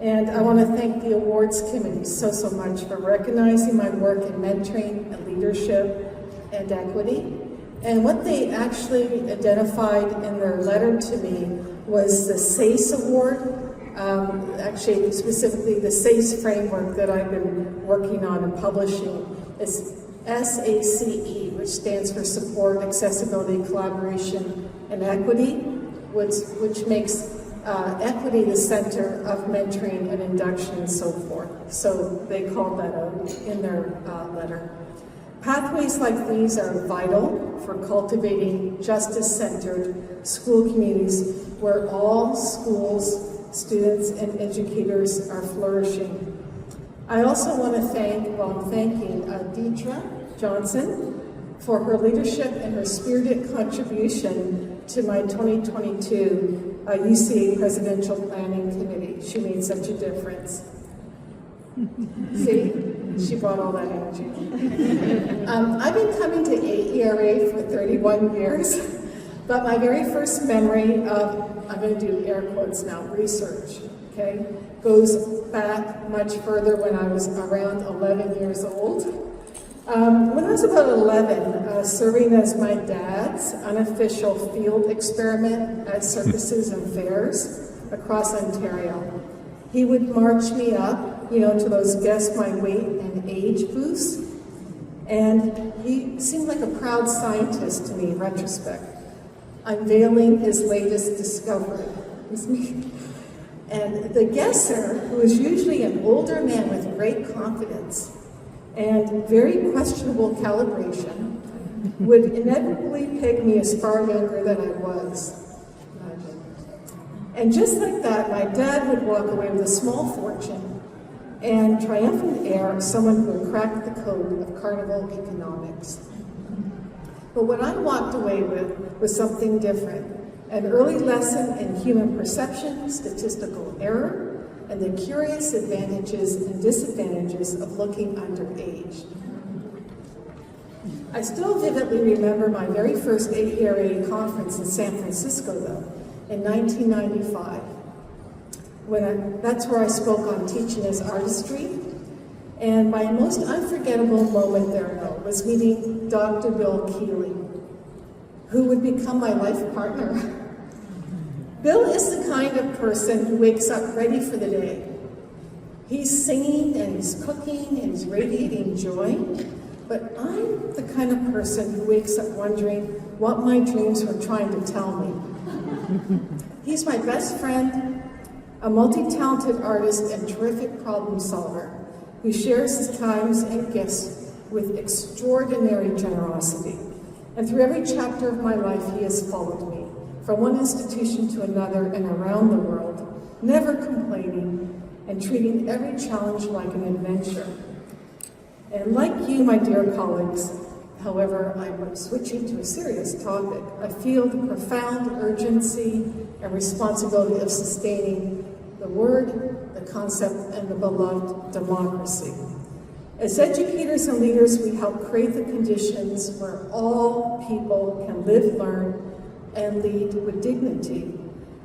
And I want to thank the awards committee so much for recognizing my work in mentoring and leadership and equity. And what they actually identified in their letter to me was the SACE award, actually specifically the SACE framework that I've been working on and publishing. It's SACE, which stands for Support, Accessibility, Collaboration, and Equity, which makes equity the center of mentoring and induction and so forth. So they called that out in their letter. Pathways like these are vital for cultivating justice-centered school communities where all schools, students, and educators are flourishing. I also want to thank, I'm thanking Deidre Johnson for her leadership and her spirited contribution to my 2022 UCA Presidential Planning Committee. She made such a difference. See? She brought all that energy. I've been coming to AERA for 31 years, but my very first memory of, I'm going to do air quotes now, research, okay, goes back much further when I was around 11 years old. When I was about 11, serving as my dad's unofficial field experiment at circuses and fairs across Ontario, he would march me up, to those guess my weight and age booths. And he seemed like a proud scientist to me in retrospect, unveiling his latest discovery. It was me. And the guesser, who was usually an older man with great confidence and very questionable calibration, would inevitably peg me as far younger than I was. And just like that, my dad would walk away with a small fortune and triumphant air of someone who had cracked the code of carnival economics. But what I walked away with was something different, an early lesson in human perception, statistical error, and the curious advantages and disadvantages of looking underage. I still vividly remember my very first AERA conference in San Francisco, though, in 1995. That's where I spoke on teaching as artistry. And my most unforgettable moment there, though, was meeting Dr. Bill Keeley, who would become my life partner. Bill is the kind of person who wakes up ready for the day. He's singing and he's cooking and he's radiating joy, but I'm the kind of person who wakes up wondering what my dreams were trying to tell me. He's my best friend, a multi-talented artist and terrific problem solver who shares his times and gifts with extraordinary generosity. And through every chapter of my life, he has followed me, from one institution to another and around the world, never complaining and treating every challenge like an adventure. And like you, my dear colleagues, however, I'm switching to a serious topic. I feel the profound urgency and responsibility of sustaining the word, the concept, and the beloved democracy. As educators and leaders, we help create the conditions where all people can live, learn, and lead with dignity.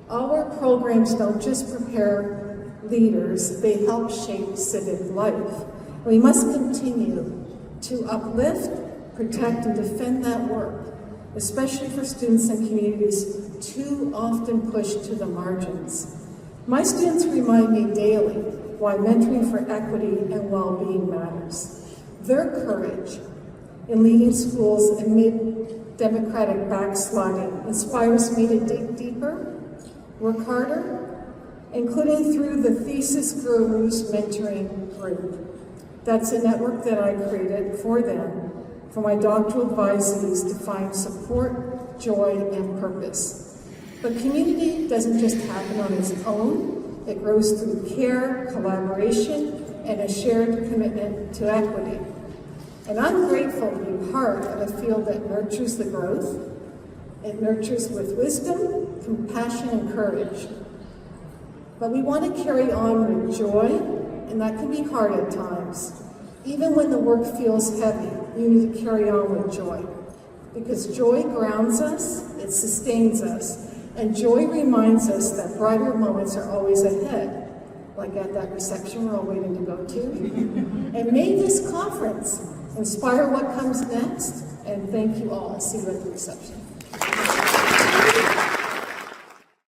Our programs don't just prepare leaders, they help shape civic life. We must continue to uplift, protect, and defend that work, especially for students and communities too often pushed to the margins. My students remind me daily why mentoring for equity and well-being matters. Their courage in leading schools amid democratic backsliding inspires me to dig deeper, work harder, including through the Thesis Gurus Mentoring Group. That's a network that I created for them, for my doctoral advisees to find support, joy, and purpose. But community doesn't just happen on its own. It grows through care, collaboration, and a shared commitment to equity. And I'm grateful to be part of a field that nurtures the growth. It nurtures with wisdom, compassion, and courage. But we want to carry on with joy, and that can be hard at times. Even when the work feels heavy, we need to carry on with joy. Because joy grounds us, it sustains us, and joy reminds us that brighter moments are always ahead. like at that reception we're all waiting to go to. And may this conference inspire what comes next. And thank you all. I'll see you at the reception.